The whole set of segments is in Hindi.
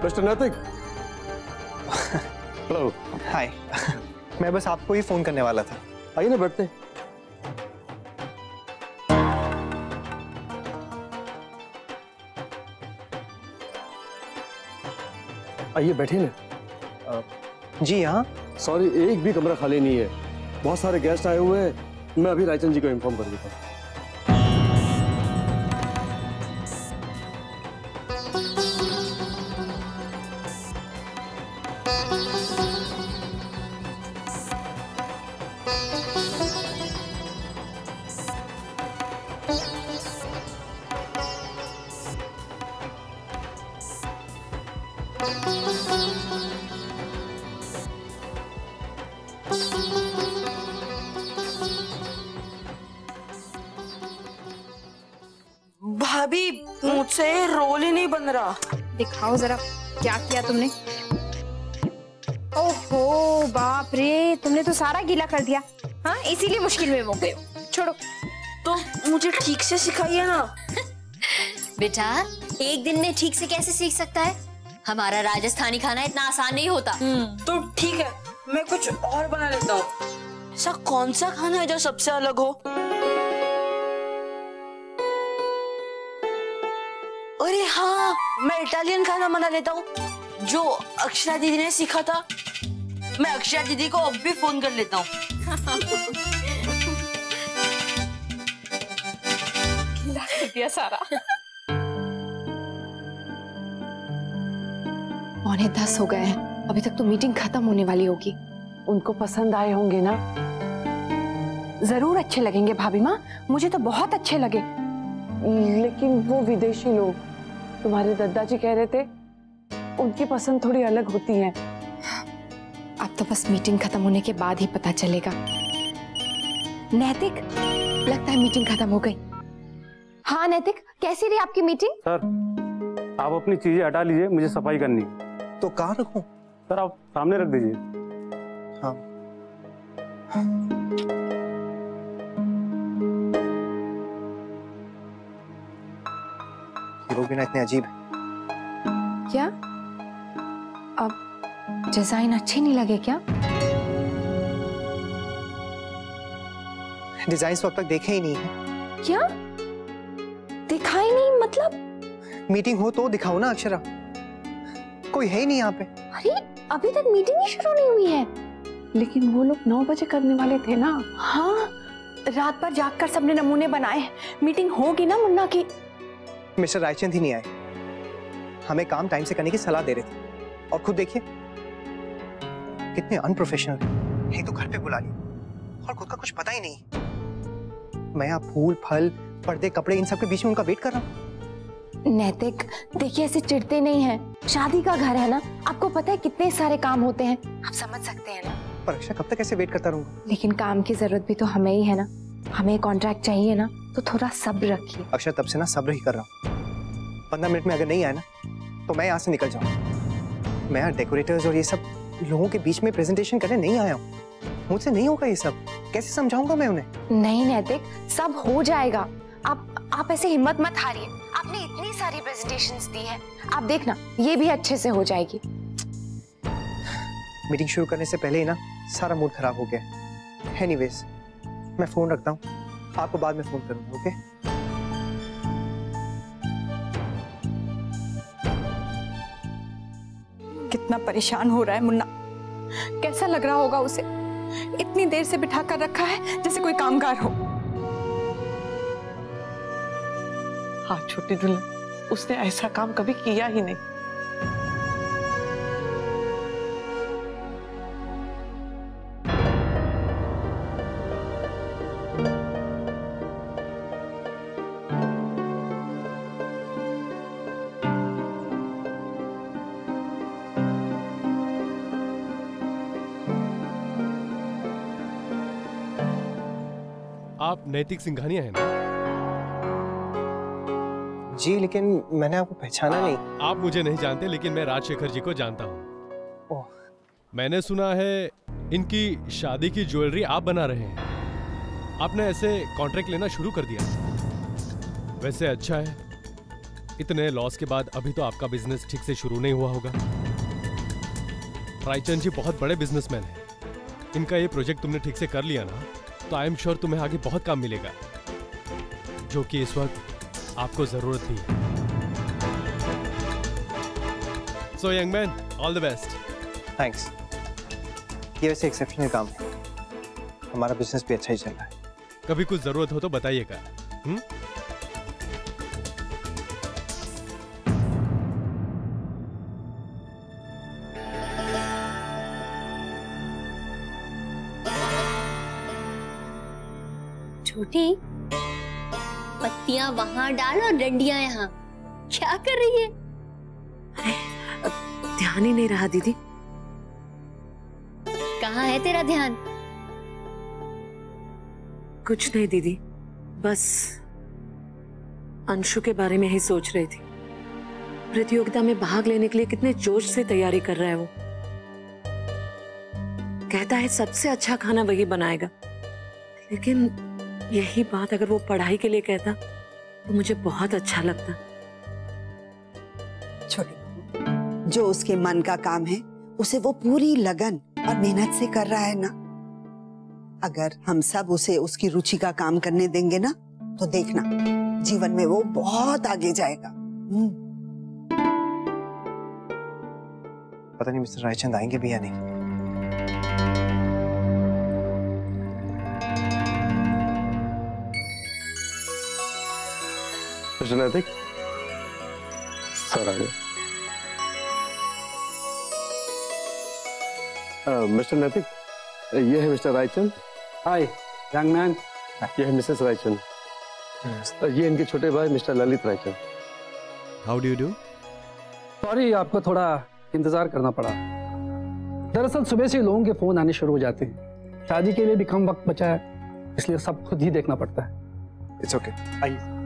मिस्टर नैतिक। हेलो। हाय। मैं बस आपको ही फोन करने वाला था। आइए ना, बैठते। आइए बैठिए ना। जी हाँ। सॉरी, एक भी कमरा खाली नहीं है, बहुत सारे गेस्ट आए हुए हैं। मैं अभी रायचंद जी को इन्फॉर्म कर देता हूँ। भाभी, मुझसे रोल ही नहीं बन रहा। दिखाओ जरा क्या किया तुमने। ओहो बाप रे, तुमने तो सारा गीला कर दिया। हाँ, इसीलिए मुश्किल में हो गए हो। छोड़ो। तो मुझे ठीक से सिखाइए ना। बेटा, एक दिन में ठीक से कैसे सीख सकता है? हमारा राजस्थानी खाना इतना आसान नहीं होता। तो ठीक है, मैं कुछ और बना लेता हूँ। ऐसा कौन सा खाना है जो सबसे अलग हो? अरे हाँ, मैं इटालियन खाना बना लेता हूँ जो अक्षरा दीदी ने सीखा था। मैं अक्षरा दीदी को अब भी फोन कर लेता हूँ। गीला कर दिया सारा। 9:45 हो गए हैं, अभी तक तो मीटिंग खत्म होने वाली होगी। उनको पसंद आए होंगे ना? जरूर अच्छे लगेंगे भाभी माँ, मुझे तो बहुत अच्छे लगे। लेकिन वो विदेशी लोग, तुम्हारे दादाजी कह रहे थे, उनकी पसंद थोड़ी अलग होती है। अब तो बस मीटिंग खत्म होने के बाद ही पता चलेगा। नैतिक, लगता है मीटिंग खत्म हो गई। हाँ नैतिक, कैसी रही आपकी मीटिंग? सर, आप अपनी चीजें हटा लीजिए, मुझे सफाई करनी। तो कहाँ रखूं? सर, आप सामने रख दीजिए। हाँ। लोग भी ना इतने अजीब है। क्या? अब डिजाइन अच्छे नहीं लगे क्या? डिजाइन तो अब तक देखे ही नहीं है। क्या? दिखाई नहीं मतलब? मीटिंग हो तो दिखाओ ना अक्षरा, कोई है ही नहीं यहाँ पे। अरे अभी तक मीटिंग ही शुरू नहीं हुई है। लेकिन वो लोग 9 बजे करने वाले थे ना। हाँ, रात भर जागकर सबने नमूने बनाए। मीटिंग होगी ना मुन्ना की। मिस्टर रायचंद ही नहीं आए, हमें काम टाइम से करने की सलाह दे रहे थे, और खुद देखिए कितने अनप्रोफेशनल है। एक तो घर पे बुला लिया और खुद का कुछ पता ही नहीं। मैं यहाँ फूल फल पर्दे कपड़े इन सब के बीच में उनका वेट कर रहा हूँ। नैतिक देखिए, ऐसे चिढ़ते नहीं हैं। शादी का घर है ना, आपको पता है कितने सारे काम होते हैं, आप समझ सकते हैं ना। पर अक्षरा कब तक ऐसे वेट करता रहूंगा? लेकिन काम की जरूरत भी तो हमें ही है ना, हमें कॉन्ट्रैक्ट चाहिए ना, तो थोड़ा सब्र रखिए। अक्षरा तब से ना सब्र ही कर रहा हूँ। 15 मिनट में अगर नहीं आया ना तो मैं यहाँ से निकल जाऊँ। मैं यहाँ डेकोरेटर्स और ये सब लोगों के बीच में प्रेजेंटेशन करने नहीं आया हूँ। मुझसे नहीं होगा ये सब, कैसे समझाऊंगा मैं उन्हें? नहीं नैतिक, सब हो जाएगा। आप ऐसे हिम्मत मत हारिए। आपने इतनी सारी प्रेजेंटेशंस दी है, आप देखना ये भी अच्छे से हो जाएगी। मीटिंग शुरू करने से पहले ही ना सारा मूड खराब हो गया। एनीवेज, मैं फोन रखता हूँ, आपको बाद में फोन करूंगा। ओके? कितना परेशान हो रहा है मुन्ना, कैसा लग रहा होगा उसे। इतनी देर से बिठा कर रखा है जैसे कोई कामगार हो। हाँ छोटी दुल्हन, उसने ऐसा काम कभी किया ही नहीं। आप नैतिक सिंघानिया हैं ना? जी, लेकिन मैंने आपको पहचाना नहीं। आप मुझे नहीं जानते, लेकिन मैं राजशेखर जी को जानता हूँ। ओह। मैंने सुना है इनकी शादी की ज्वेलरी आप बना रहे हैं। आपने ऐसे कॉन्ट्रैक्ट लेना शुरू कर दिया। वैसे अच्छा है, इतने लॉस के बाद अभी तो आपका बिजनेस ठीक से शुरू नहीं हुआ होगा। रायचंद जी बहुत बड़े बिजनेसमैन हैं। इनका ये प्रोजेक्ट तुमने ठीक से कर लिया ना, तो आई एम श्योर तुम्हें आगे बहुत काम मिलेगा, जो कि इस वक्त आपको जरूरत भी है। So young man, all the best. Thanks. ये वैसे एक्सेप्शनल काम है, हमारा बिजनेस भी अच्छा ही चल रहा है। कभी कुछ जरूरत हो तो बताइएगा। छोटी, पत्तियां वहां डाल और डंडियां यहाँ। क्या कर रही है? ध्यान ही नहीं रहा दीदी। कहाँ है तेरा ध्यान? कुछ नहीं दीदी, बस अंशु के बारे में ही सोच रही थी। प्रतियोगिता में भाग लेने के लिए कितने जोश से तैयारी कर रहा है वो। कहता है सबसे अच्छा खाना वही बनाएगा, लेकिन यही बात अगर वो पढ़ाई के लिए कहता तो मुझे बहुत अच्छा लगता। छोटी, जो उसके मन का काम है उसे वो पूरी लगन और मेहनत से कर रहा है ना। अगर हम सब उसे उसकी रुचि का काम करने देंगे ना, तो देखना जीवन में वो बहुत आगे जाएगा। पता नहीं मिस्टर रायचंद आएंगे भी या नहीं। मिस्टर नैतिक, सर आ गए। मिस्टर नैतिक, ये है मिस्टर रायचंद। हाय यंग मैन। ये है मिसेस रायचंद। ये इनके छोटे भाई mister Lalit Raichand. How do you do? Sorry, आपको थोड़ा इंतजार करना पड़ा। दरअसल सुबह से लोगों के फोन आने शुरू हो जाते हैं। शादी के लिए भी कम वक्त बचा है, इसलिए सब खुद ही देखना पड़ता है। इट्स ओके, आइए।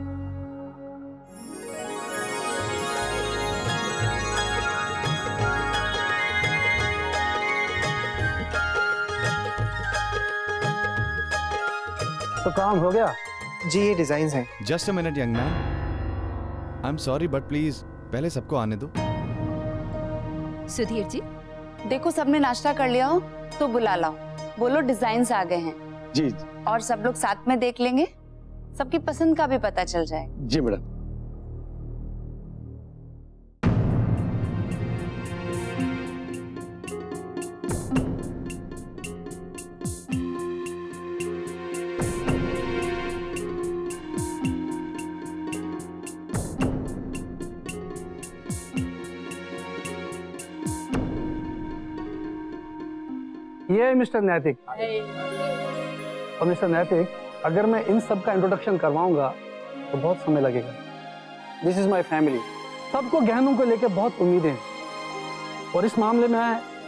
तो काम हो गया? जी, ये डिजाइन्स हैं। Just a minute young man, I am sorry but please पहले सबको आने दो। सुधीर जी, देखो सबने नाश्ता कर लिया हो तो बुला लाओ। बोलो डिजाइन्स आ गए हैं। जी। और सब लोग साथ में देख लेंगे, सबकी पसंद का भी पता चल जाए। जी मैडम। ये है मिस्टर नैतिक। और मिस्टर नैतिक, अगर मैं इन सब का इंट्रोडक्शन करवाऊंगा तो बहुत समय लगेगा। This is my family. सबको गहनों को लेकर बहुत उम्मीदें हैं, और इस मामले में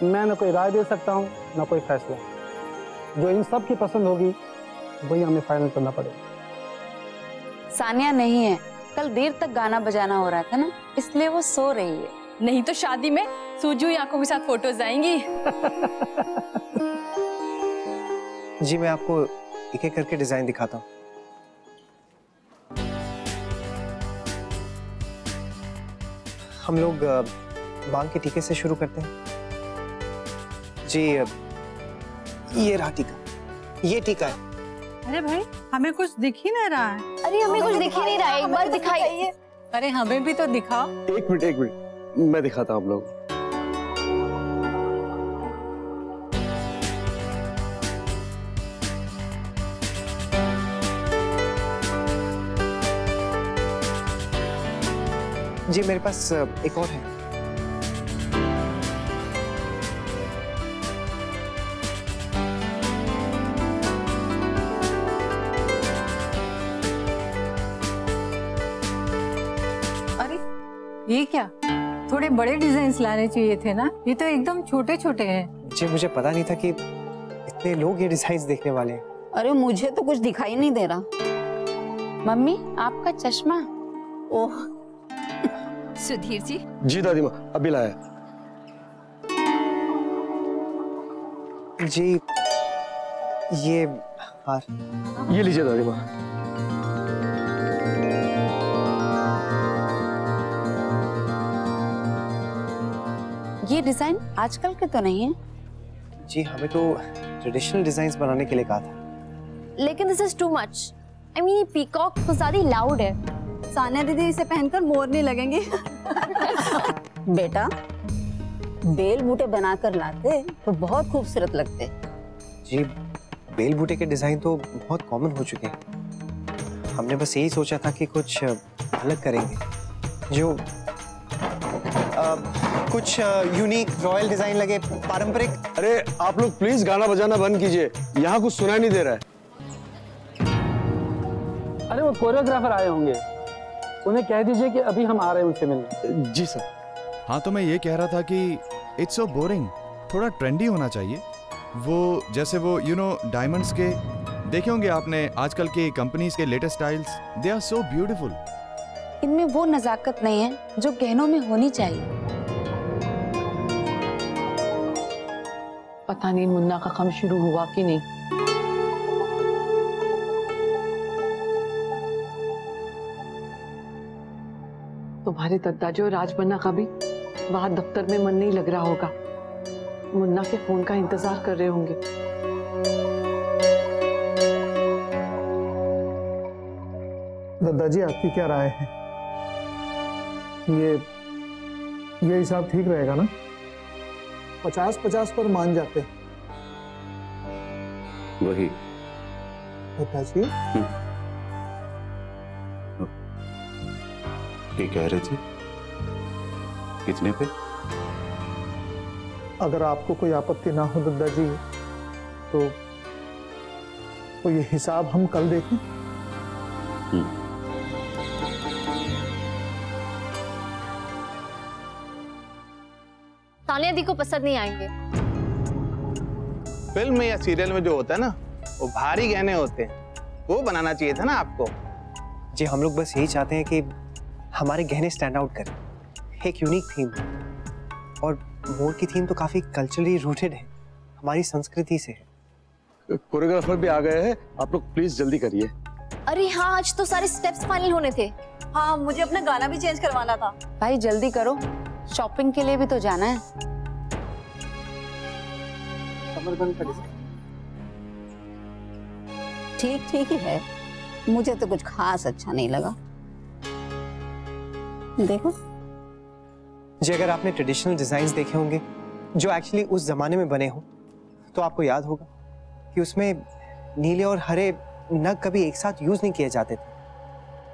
मैं न कोई राय दे सकता हूँ न कोई फैसला। जो इन सब की पसंद होगी वही हमें फाइनल करना पड़ेगा। सानिया नहीं है, कल देर तक गाना बजाना हो रहा था ना, इसलिए वो सो रही है। नहीं तो शादी में सूजी हुई आंखों के साथ फोटोज आएंगी। जी, मैं आपको एक एक करके डिजाइन दिखाता हूँ। हम लोग मांग के टीके से शुरू करते हैं। जी, ये रहा टीका। ये टीका है। अरे भाई, हमें कुछ दिख ही नहीं रहा है। अरे हमें कुछ दिख ही नहीं रहा है, एक बार दिखाइए। अरे हमें भी तो दिखाओ। एक मिनट, मैं दिखाता हूँ आप लोग। जी, मेरे पास एक और है। अरे ये क्या, थोड़े बड़े डिजाइन लाने चाहिए थे ना, ये तो एकदम छोटे छोटे हैं। जी, मुझे पता नहीं था कि इतने लोग ये डिजाइन्स देखने वाले हैं। अरे मुझे तो कुछ दिखाई नहीं दे रहा। मम्मी, आपका चश्मा। ओह। सुधीर जी। जी दादी माँ, अभी लाया। जी, ये हार। ये लीजिए दादी माँ। ये डिजाइन आजकल के तो नहीं है। जी हमें तो ट्रेडिशनल डिजाइन्स बनाने के लिए कहा था। लेकिन this is too much. I mean ये पीकॉक कुछ ज्यादा लाउड है। सानिया दीदी इसे पहनकर मोर नहीं लगेंगी। बेटा बेल बूटे बनाकर लाते तो बहुत खूबसूरत लगते। जी बेल बूटे के डिजाइन तो बहुत कॉमन हो चुके हैं। हमने बस यही सोचा था कि कुछ अलग करेंगे, जो कुछ यूनिक रॉयल डिजाइन लगे, पारंपरिक। अरे आप लोग प्लीज गाना बजाना बंद कीजिए, यहाँ कुछ सुनाई नहीं दे रहा है। अरे वो कोरियोग्राफर आए होंगे, उन्हें कह दीजिए कि अभी हम आ रहे हैं उनसे मिलने। जी सर। हाँ तो मैं ये कह रहा था कि इट्स सो बोरिंग, थोड़ा ट्रेंडी होना चाहिए। वो जैसे वो डायमंड्स के देखे होंगे आपने, आजकल के कंपनीज के latest styles, they are so beautiful. इनमें वो नजाकत नहीं है जो गहनों में होनी चाहिए। पता नहीं मुन्ना का काम शुरू हुआ कि नहीं। तुम्हारे दद्दाजी और राजबन्ना का भी वहां दफ्तर में मन नहीं लग रहा होगा। मुन्ना के फोन का इंतजार कर रहे होंगे। दादाजी आपकी क्या राय है? ये हिसाब ठीक रहेगा ना? 50-50 पर मान जाते हैं। वही दादाजी ये कह रहे थे कितने पे? अगर आपको कोई आपत्ति ना हो दादाजी तो ये हिसाब हम कल देखें। सानिया दी को पसंद नहीं आएंगे। फिल्म में या सीरियल में जो होता है ना, वो भारी गहने होते हैं, वो बनाना चाहिए था ना आपको। जी हम लोग बस यही चाहते हैं कि हमारे गहने स्टैंड आउट करें, एक यूनिक थीम। और मोर की थीम तो काफी कल्चरली रूटेड है, हमारी संस्कृति से है। कोरियोग्राफर भी आ गए हैं, आप लोग प्लीज जल्दी करिए। अरे हाँ, आज तो सारे स्टेप्स फाइनल होने थे। हाँ मुझे अपना गाना भी चेंज करवाना था। भाई जल्दी करो, शॉपिंग के लिए भी तो जाना है। ठीक ही है, मुझे तो कुछ खास अच्छा नहीं लगा। देखो जी अगर आपने ट्रेडिशनल डिजाइन्स देखे होंगे जो एक्चुअली उस जमाने में बने हो, तो आपको याद होगा कि उसमें नीले और हरे नग कभी एक साथ यूज नहीं किए जाते थे,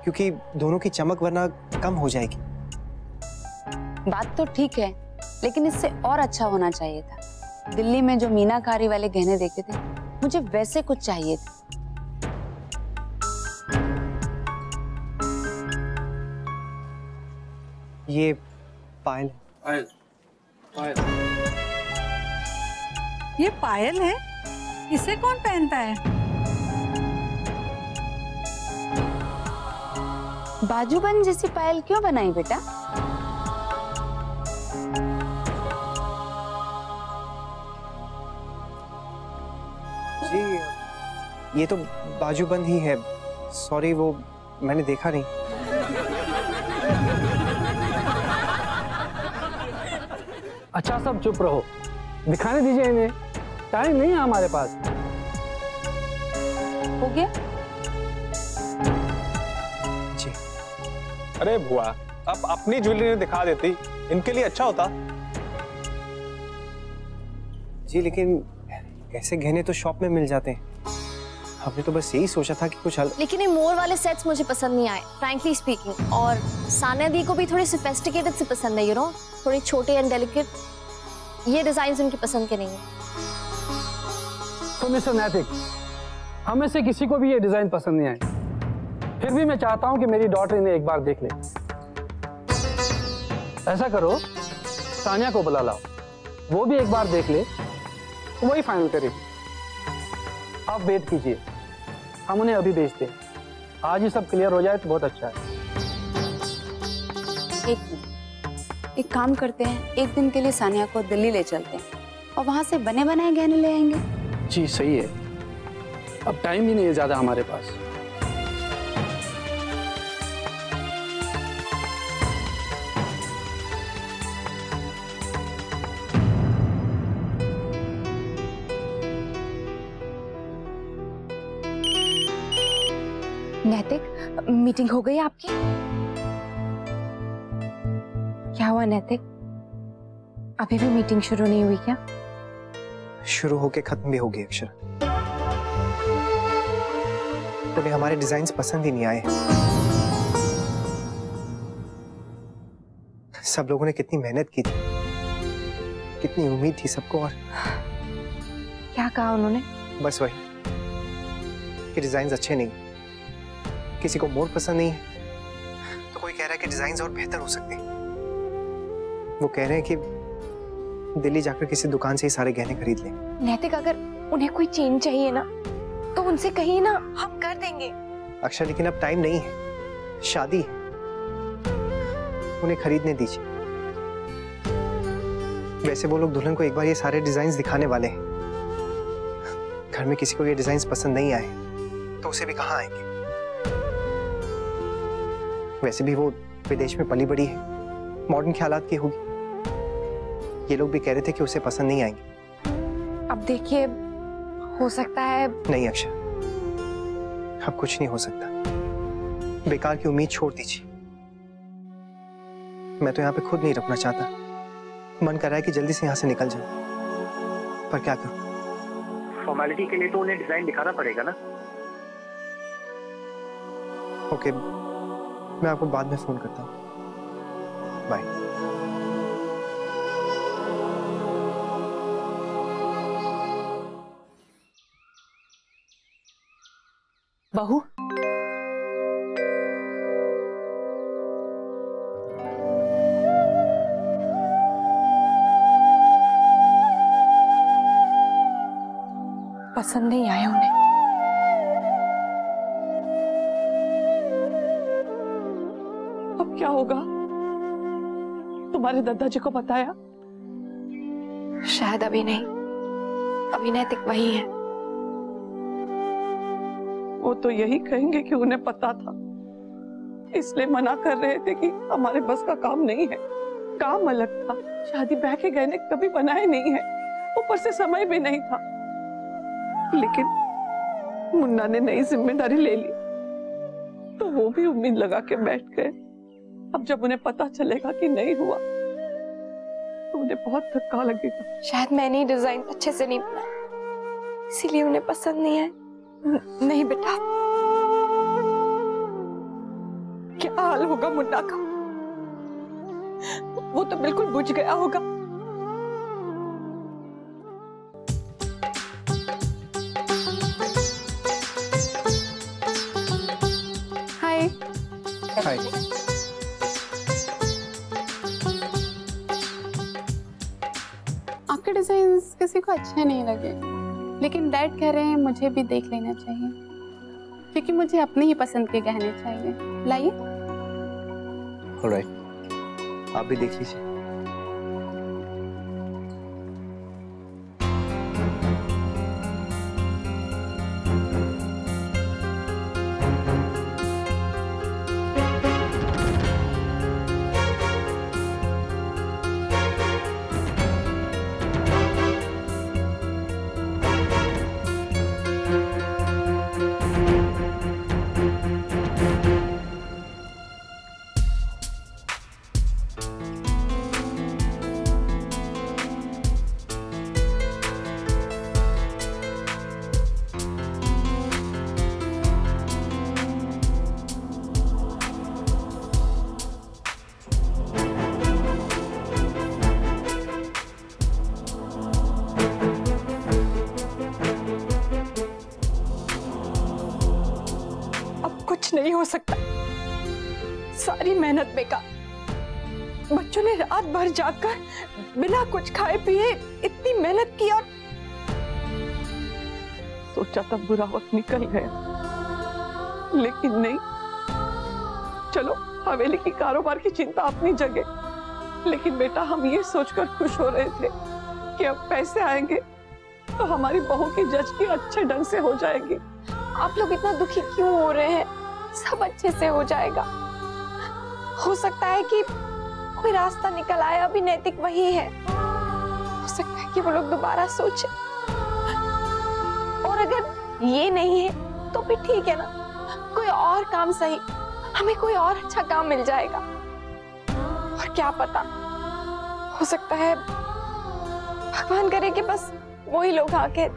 क्योंकि दोनों की चमक वरना कम हो जाएगी। बात तो ठीक है, लेकिन इससे और अच्छा होना चाहिए था। दिल्ली में जो मीनाकारी वाले गहने देखे थे, मुझे वैसे कुछ चाहिए थे। ये पायल। ये पायल है? इसे कौन पहनता है? बाजूबंद जैसी पायल क्यों बनाई बेटा? जी ये तो बाजूबंद ही है, सॉरी वो मैंने देखा नहीं। अच्छा सब चुप रहो, दिखाने दीजिए इन्हें, टाइम नहीं है हमारे पास। हो गया? जी अरे बुआ, आप अपनी ज्वेलरी दिखा देती, इनके लिए अच्छा होता। जी लेकिन ऐसे गहने तो शॉप में मिल जाते हैं, हमने तो बस यही सोचा था कि कुछ लेकिन ये मोर वाले सेट्स मुझे पसंद नहीं आए, फ्रैंकली स्पीकिंग। और सानिया दी को भी थोड़े सोफिस्टिकेटेड से पसंद है, थोड़े छोटे एंड डेलिकेट। ये डिजाइन उनकी पसंद के नहीं है। तो मिस्टर नैतिक, हमें से किसी को भी ये डिजाइन पसंद नहीं आए, फिर भी मैं चाहता हूं कि मेरी डॉटर इन्हें एक बार देख ले। ऐसा करो, सानिया को बुला लाओ, वो भी एक बार देख ले, वही फाइनल करेगी। आप वेट कीजिए, हम उन्हें अभी भेजते हैं। आज ही सब क्लियर हो जाए तो बहुत अच्छा है। एक काम करते हैं, एक दिन के लिए सानिया को दिल्ली ले चलते हैं और वहां से बने बनाए गहने ले आएंगे। जी सही है, अब टाइम भी नहीं है ज्यादा हमारे पास। नैतिक, मीटिंग हो गई आपकी? क्या हुआ नैतिक? अभी भी मीटिंग शुरू नहीं हुई क्या? शुरू होके खत्म भी होगी अक्षरा। उन्हें हमारे डिजाइन्स पसंद ही नहीं आए। सब लोगों ने कितनी मेहनत की थी, कितनी उम्मीद थी सबको, और क्या कहा उन्होंने? बस वही कि डिजाइन्स अच्छे नहीं, किसी को मोर पसंद नहीं है, तो कोई कह रहा है कि डिजाइन्स और बेहतर हो सकते हैं। वो कह रहे हैं कि दिल्ली जाकर किसी दुकान से ही सारे गहने खरीद लें। नैतिक, अगर उन्हें कोई चेंज चाहिए ना तो उनसे कहिए ना, हम कर देंगे। अक्षर, लेकिन अब टाइम नहीं है, शादी है, उन्हें खरीदने दीजिए। वैसे वो लोग दुल्हन को एक बार ये सारे डिजाइन्स दिखाने वाले हैं। घर में किसी को ये डिजाइन्स पसंद नहीं आए तो उसे भी कहाँ आएंगे? वैसे भी वो विदेश में पली बड़ी है, मॉडर्न ख्यालात की होगी। ये लोग भी कह रहे थे कि उसे पसंद नहीं आएंगे। अब देखिए, हो सकता है। नहीं अक्षर, अब कुछ नहीं हो सकता। बेकार की उम्मीद छोड़ दीजिए। मैं तो यहाँ पे खुद नहीं रुकना चाहता। मन कर रहा है कि जल्दी से यहाँ से निकल जाऊं, पर क्या करूं? फॉर्मेलिटी के लिए तो उन्हें डिजाइन दिखाना पड़ेगा ना। ओके, मैं आपको बाद में फोन करता हूँ। बाय। बहू, पसंद नहीं आया उन्हें। अब क्या होगा? तुम्हारे दादाजी को बताया? शायद अभी नहीं, अभी नैतिक वही है। वो तो यही कहेंगे कि उन्हें पता था, इसलिए मना कर रहे थे कि हमारे बस का काम नहीं है। काम अलग था, शादी ब्याह के गहने कभी बनाए नहीं है, ऊपर से समय भी नहीं था। लेकिन मुन्ना ने नई जिम्मेदारी ले ली तो वो भी उम्मीद लगा के बैठ गए। अब जब उन्हें पता चलेगा कि नहीं हुआ तो उन्हें बहुत धक्का लगेगा। शायद मैंने ही डिजाइन अच्छे से नहीं बनाया, इसीलिए उन्हें पसंद नहीं आया। नहीं बेटा, क्या हाल होगा मुन्ना का? वो तो बिल्कुल बुझ गया होगा। हाय। हाय। आपके डिजाइन्स किसी को अच्छे नहीं लगे, लेकिन डैड कह रहे हैं मुझे भी देख लेना चाहिए, क्योंकि मुझे अपनी ही पसंद के गहने चाहिए। लाइए। ऑलराइट, आप भी देख लीजिए। नहीं हो सकता, सारी मेहनत बेकार। बच्चों ने रात भर जागकर बिना कुछ खाए पिए इतनी मेहनत की, और सोचा तब बुरा वक्त निकल गया, लेकिन नहीं। चलो, हवेली की कारोबार की चिंता अपनी जगह, लेकिन बेटा हम ये सोचकर खुश हो रहे थे कि अब पैसे आएंगे तो हमारी बहू की जचकी अच्छे ढंग से हो जाएगी। आप लोग इतना दुखी क्यों हो रहे हैं? सब अच्छे से हो जाएगा। हो सकता है कि कोई रास्ता निकल आए, अभी नैतिक वही है। हो सकता है कि वो लोग दोबारा सोचे, और अगर ये नहीं है तो भी ठीक है ना, कोई और काम सही, हमें कोई और अच्छा काम मिल जाएगा। और क्या पता, हो सकता है भगवान करे कि बस वही लोग आके